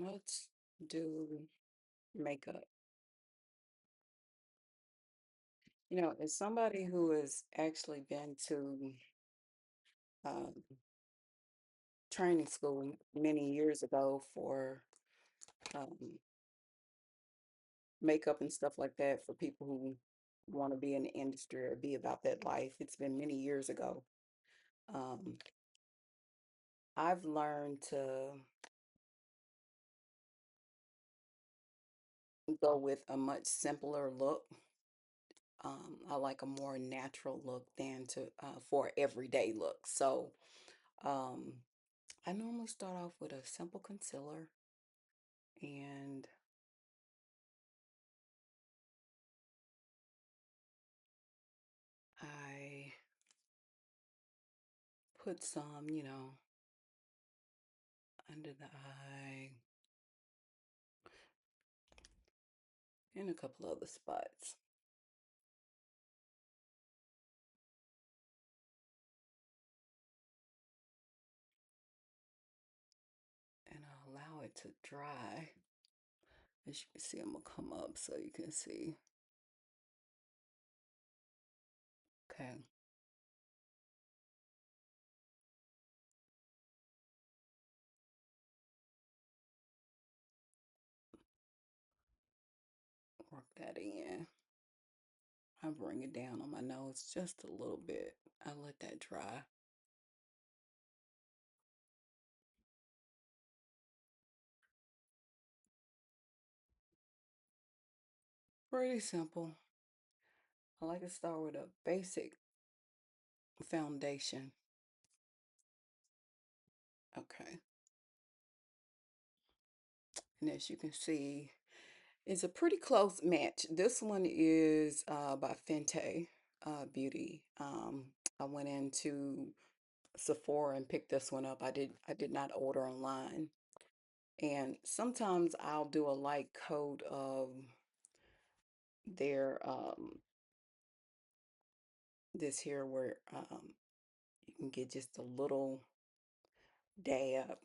Let's do makeup. As somebody who has actually been to um, training school many years ago for um, makeup and stuff like that for people who want to be in the industry or be about that life, it's been many years ago. Um, I've learned to go with a much simpler look. I like a more natural look than to for everyday look. So um, I normally start off with a simple concealer and I put some, under the eye and a couple other spots. And I'll allow it to dry. As you can see, I'm gonna come up so you can see. Okay, work that in. I bring it down on my nose just a little bit. I let that dry. Pretty simple. I like to start with a basic foundation. Okay, and as you can see, it's a pretty close match. This one is by Fenty Beauty. I went into Sephora and picked this one up. I did not order online. And sometimes I'll do a light coat of their this here where you can get just a little dab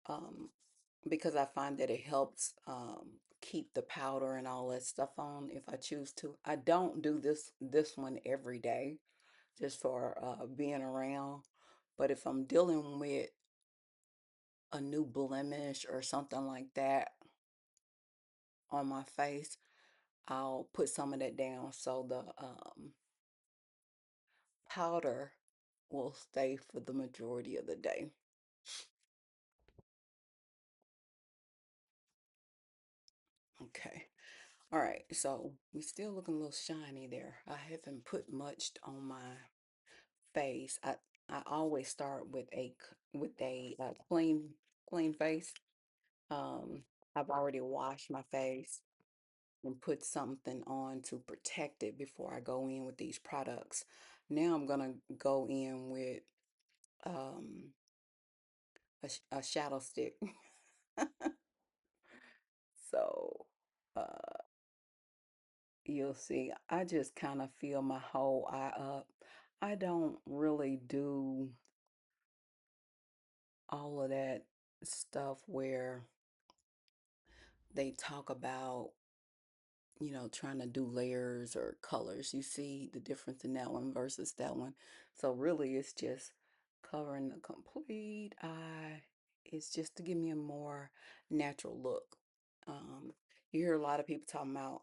um because I find that it helps keep the powder and all that stuff on if I choose to. I don't do this one every day just for being around, but if I'm dealing with a new blemish or something like that on my face, I'll put some of that down so the powder will stay for the majority of the day. Okay. All right. So we still looking a little shiny there. I haven't put much on my face. I always start with a clean face. Um, I've already washed my face and put something on to protect it before I go in with these products. Now I'm gonna go in with um a shadow stick. So you'll see, I just kind of fill my whole eye up. I don't really do all of that stuff where they talk about, trying to do layers or colors. You see the difference in that one versus that one. So really it's just covering the complete eye. It's just to give me a more natural look. Um, you hear a lot of people talking about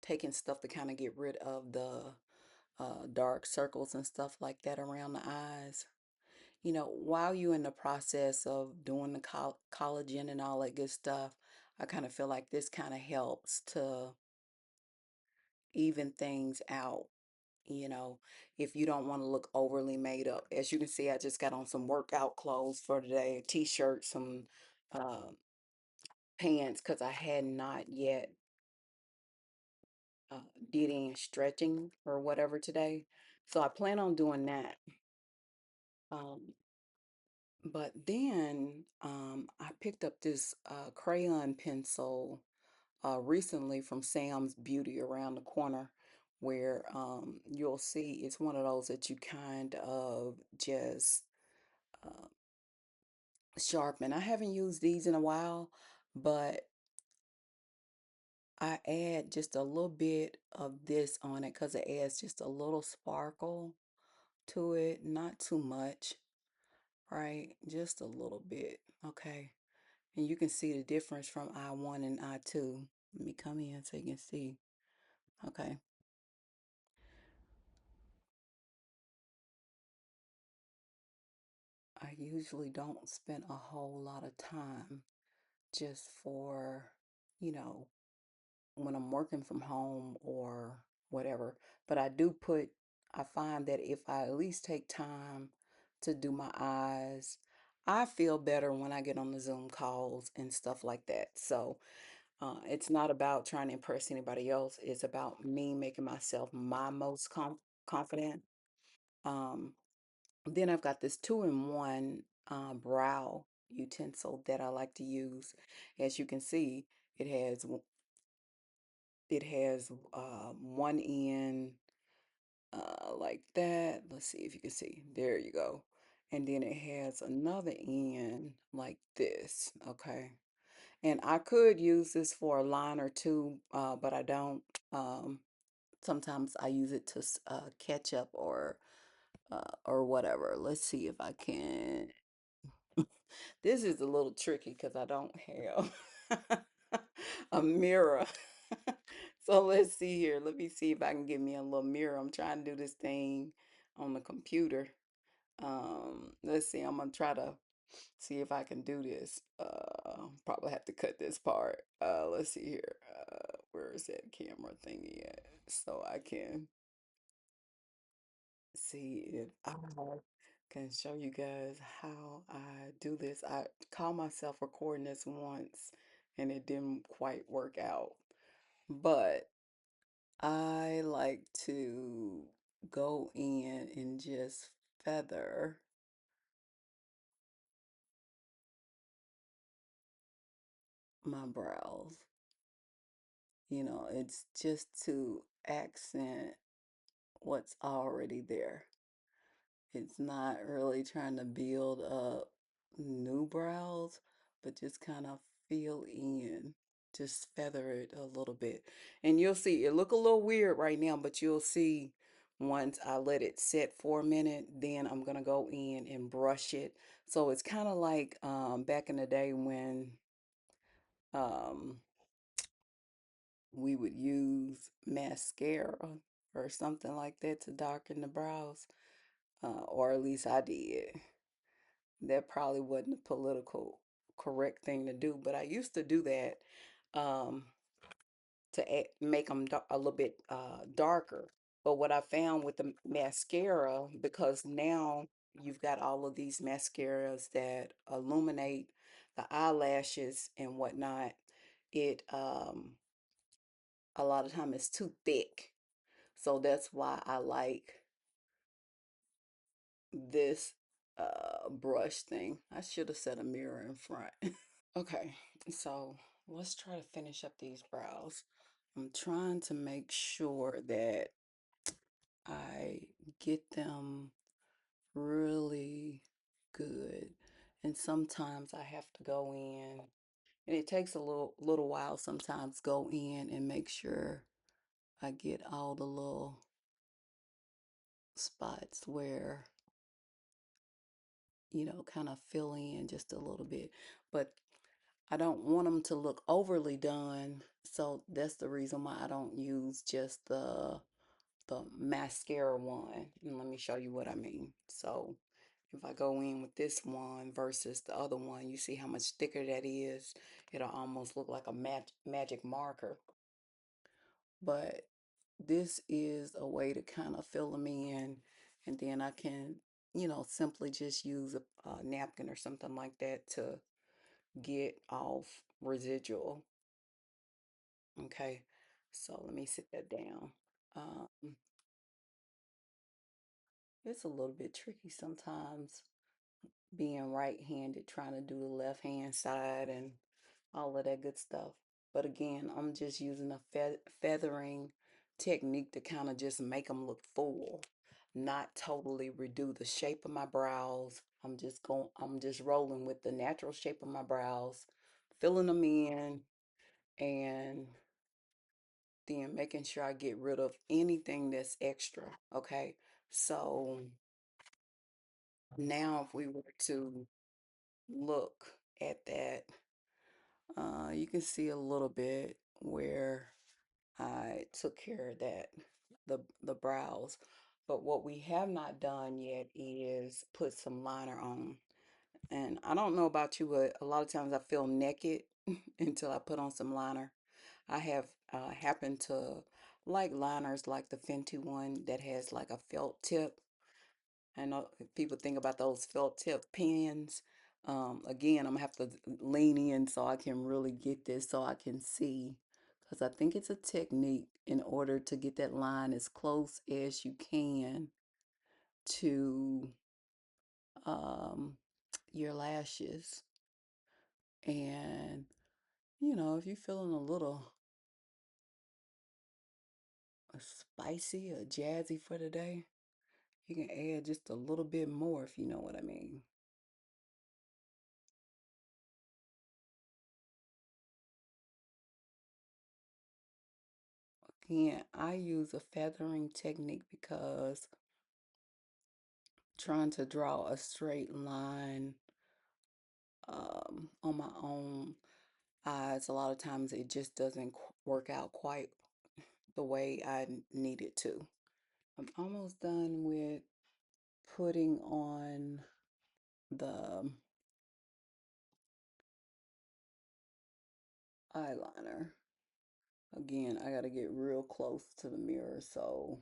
taking stuff to kind of get rid of the dark circles and stuff like that around the eyes. While you're in the process of doing the collagen and all that good stuff, I kind of feel like this kind of helps to even things out. You know, if you don't want to look overly made up. As you can see, I just got on some workout clothes for today, a t-shirt, some uh, pants, because I had not yet uh, did any stretching or whatever today. So I plan on doing that. Um, but then I picked up this crayon pencil recently from Sam's Beauty around the corner, where you'll see it's one of those that you kind of just uh, sharpen. I haven't used these in a while, but I add just a little bit of this on it because it adds just a little sparkle to it, not too much, right? Just a little bit, okay? And you can see the difference from I1 and I2. Let me come in so you can see. Okay. I usually don't spend a whole lot of time just for, you know, when I'm working from home or whatever. But I find that if I at least take time to do my eyes, I feel better when I get on the Zoom calls and stuff like that. So it's not about trying to impress anybody else. It's about me making myself my most confident. Um, then I've got this two-in-one brow utensil that I like to use. As you can see, it has one end like that. Let's see if you can see. There you go. And then it has another end like this. Okay. And I could use this for a line or two, but I don't. Um, Sometimes I use it to catch up or whatever. Let's see if I can. This is a little tricky because I don't have a mirror. So let's see here. Let me see if I can get me a little mirror. I'm trying to do this thing on the computer. Let's see. I'm gonna try to see if I can do this. Probably have to cut this part. Let's see here. Where is that camera thingy at? So I can see if I can show you guys how I do this. I caught myself recording this once and it didn't quite work out. But I like to go in and just feather my brows. It's just to accent what's already there. It's not really trying to build up new brows, but just kind of fill in, just feather it a little bit. And you'll see it look a little weird right now, but you'll see once I let it set for a minute, then I'm gonna go in and brush it. So it's kind of like back in the day when um, we would use mascara or something like that to darken the brows, or at least I did. That probably wasn't a political correct thing to do, but I used to do that um, to make them a little bit darker. But what I found with the mascara, because now you've got all of these mascaras that illuminate the eyelashes and whatnot, it a lot of time it's too thick. So that's why I like this brush thing. I should have set a mirror in front. Okay, so let's try to finish up these brows. I'm trying to make sure that I get them really good. And sometimes I have to go in, and it takes a little while sometimes go in and make sure I get all the little spots where, kind of fill in just a little bit. But I don't want them to look overly done, so that's the reason why I don't use just the mascara one. And let me show you what I mean. So if I go in with this one versus the other one, you see how much thicker that is. It'll almost look like a magic marker. But this is a way to kind of fill them in, and then I can, simply just use a napkin or something like that to get off residual. Okay, so let me sit that down. Um, it's a little bit tricky sometimes being right-handed, trying to do the left hand side and all of that good stuff. But again, I'm just using a feathering technique to kind of just make them look full. not totally redo the shape of my brows. I'm just rolling with the natural shape of my brows, filling them in, and then making sure I get rid of anything that's extra. Okay. So now if we were to look at that, you can see a little bit where I took care of that, the brows. But what we have not done yet is put some liner on. And I don't know about you, but a lot of times I feel naked until I put on some liner. I have happened to like liners like the Fenty one that has like a felt tip. I know people think about those felt tip pens. Again, I'm gonna have to lean in so I can really get this so I can see, because I think it's a technique in order to get that line as close as you can to um, your lashes. And if you're feeling a little spicy or jazzy for the day, you can add just a little bit more if you know what I mean. Again, I use a feathering technique because trying to draw a straight line on my own eyes, a lot of times it just doesn't work out quite the way I need it to. I'm almost done with putting on the eyeliner. Again, I got to get real close to the mirror so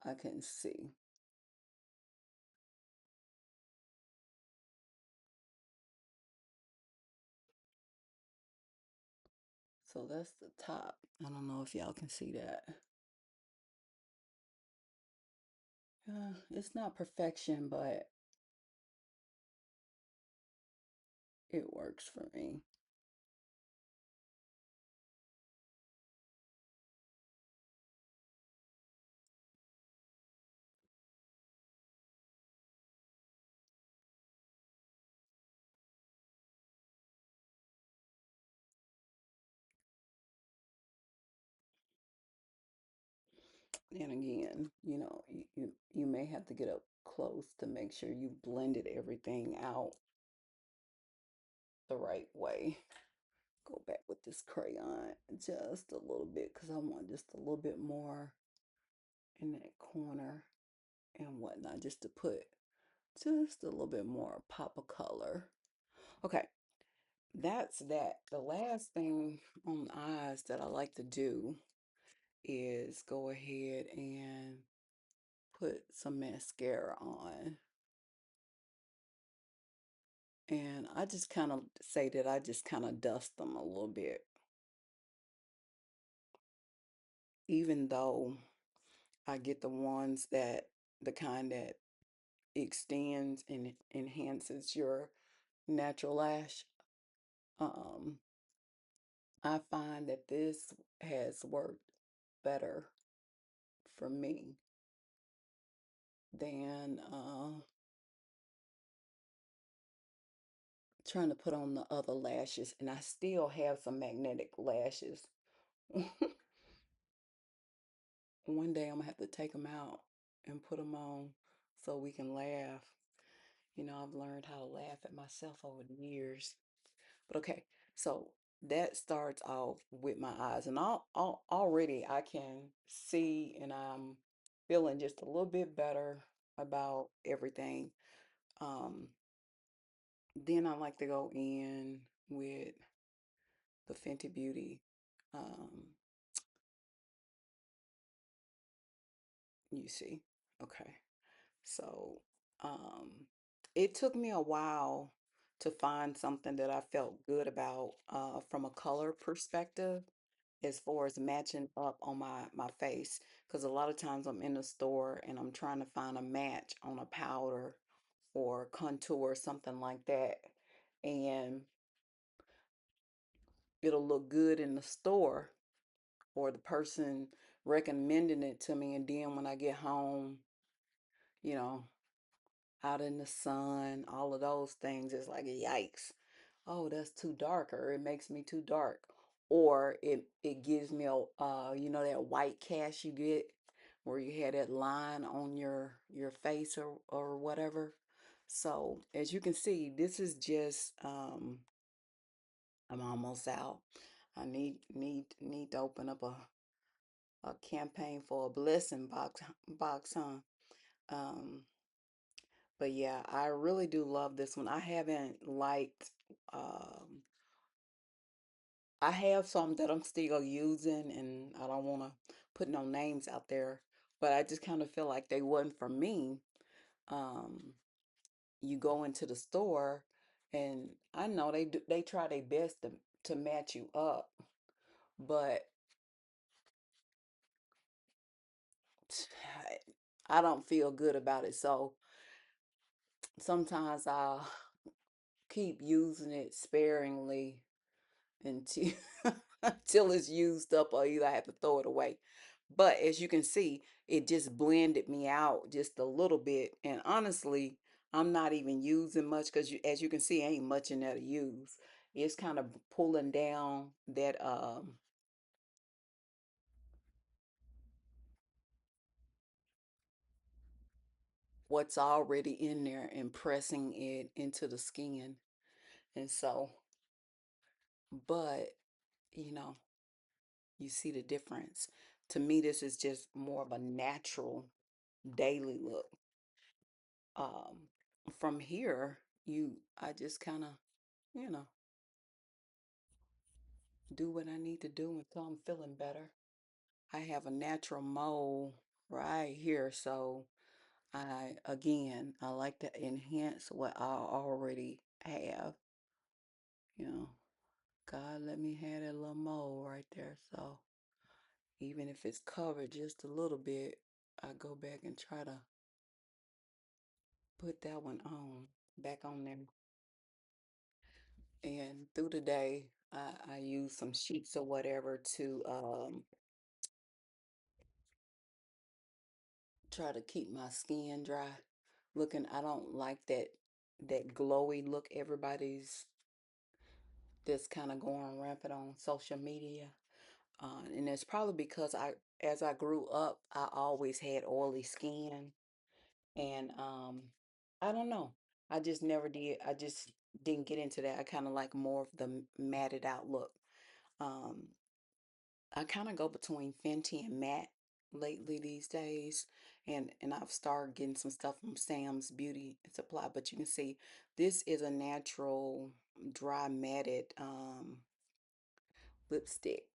I can see. So that's the top. I don't know if y'all can see that. It's not perfection, but it works for me. And again, you may have to get up close to make sure you blended everything out the right way. Go back with this crayon just a little bit because I want just a little bit more in that corner and whatnot, just to put just a little bit more pop of color. Okay, that's that. The last thing on the eyes that I like to do is go ahead and put some mascara on. And I just kind of say that I just kind of dust them a little bit, even though I get the ones the kind that extends and enhances your natural lash. Um, I find that this has worked better for me than trying to put on the other lashes. And I still have some magnetic lashes. One day I'm gonna have to take them out and put them on so we can laugh. I've learned how to laugh at myself over the years. But okay, so that starts off with my eyes, and already I can see, and I'm feeling just a little bit better about everything. Um, then I like to go in with the Fenty Beauty. Um, you see, okay. So, um, it took me a while to find something that I felt good about from a color perspective as far as matching up on my face. Because a lot of times I'm in the store and I'm trying to find a match on a powder or contour, something like that. And it'll look good in the store, or the person recommending it to me, and then when I get home, you know, out in the sun, all of those things, it's like yikes. Oh, that's too dark, or it makes me too dark. Or it gives me a that white cast you get where you had that line on your face or whatever. So as you can see, this is just I'm almost out. I need to open up a campaign for a blessing box, huh? Um, but yeah, I really do love this one. I haven't liked I have some that I'm still using, and I don't want to put no names out there, but I just kind of feel like they wasn't for me. Um, you go into the store, and I know they try their best to match you up, but I don't feel good about it. So sometimes I'll keep using it sparingly until until it's used up, or either I have to throw it away. But as you can see, it just blended me out just a little bit. And honestly, I'm not even using much because as you can see, ain't much in there to use. It's kind of pulling down that what's already in there and pressing it into the skin. And so, but you know, you see the difference. To me, this is just more of a natural daily look. Um, from here, I just kind of, you know, do what I need to do until I'm feeling better. I have a natural mole right here, so I like to enhance what I already have. You know, God let me have that little mole right there, so even if it's covered just a little bit, I go back and try to put that one on, back on there. And through the day, I use some sheets or whatever to try to keep my skin dry. Looking, I don't like that glowy look everybody's that's kind of going rampant on social media. And it's probably because as I grew up, I always had oily skin, and I don't know. I just never did. I just didn't get into that. I kind of like more of the matted out look. Um, I kind of go between Fenty and matte lately these days, and I've started getting some stuff from Sam's Beauty Supply. But you can see this is a natural dry matted lipstick.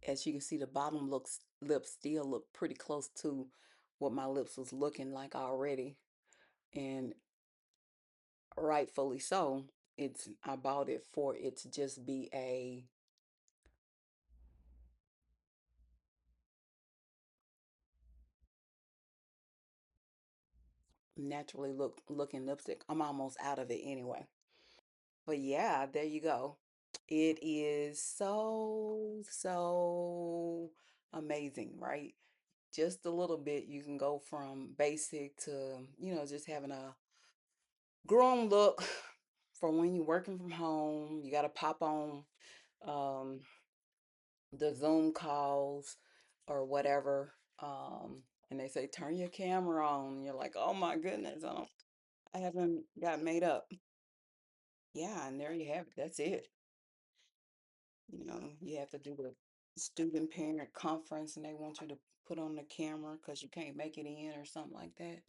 As you can see, the bottom lips still look pretty close to what my lips was looking like already, and rightfully so. I bought it for it to just be a naturally looking lipstick. I'm almost out of it anyway. But yeah, there you go. It is so amazing, right? Just a little bit, you can go from basic to, just having a grown look for when you're working from home. You got to pop on um, the Zoom calls or whatever. And they say, turn your camera on. You're like, oh my goodness, I haven't got made up. Yeah, and there you have it. That's it. You have to do the student parent conference and they want you to put on the camera because you can't make it in or something like that.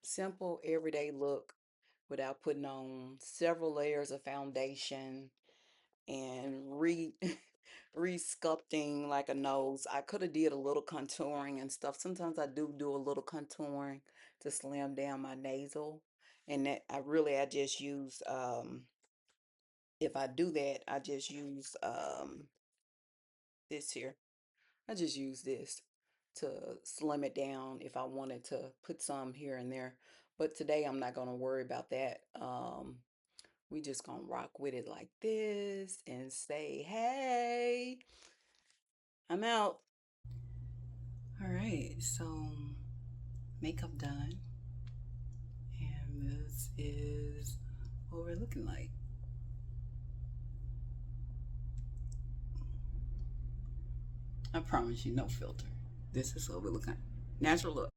Simple, everyday look without putting on several layers of foundation and re-sculpting like a nose. I could have did a little contouring and stuff. Sometimes I do a little contouring to slim down my nasal. And that I just use if I do that, I just use this here. I just use this to slim it down if I wanted to put some here and there. But today I'm not going to worry about that. We just gonna rock with it like this and say, hey, I'm out. All right, so makeup done. And this is what we're looking like. I promise you, no filter. This is what we're looking at. Natural look.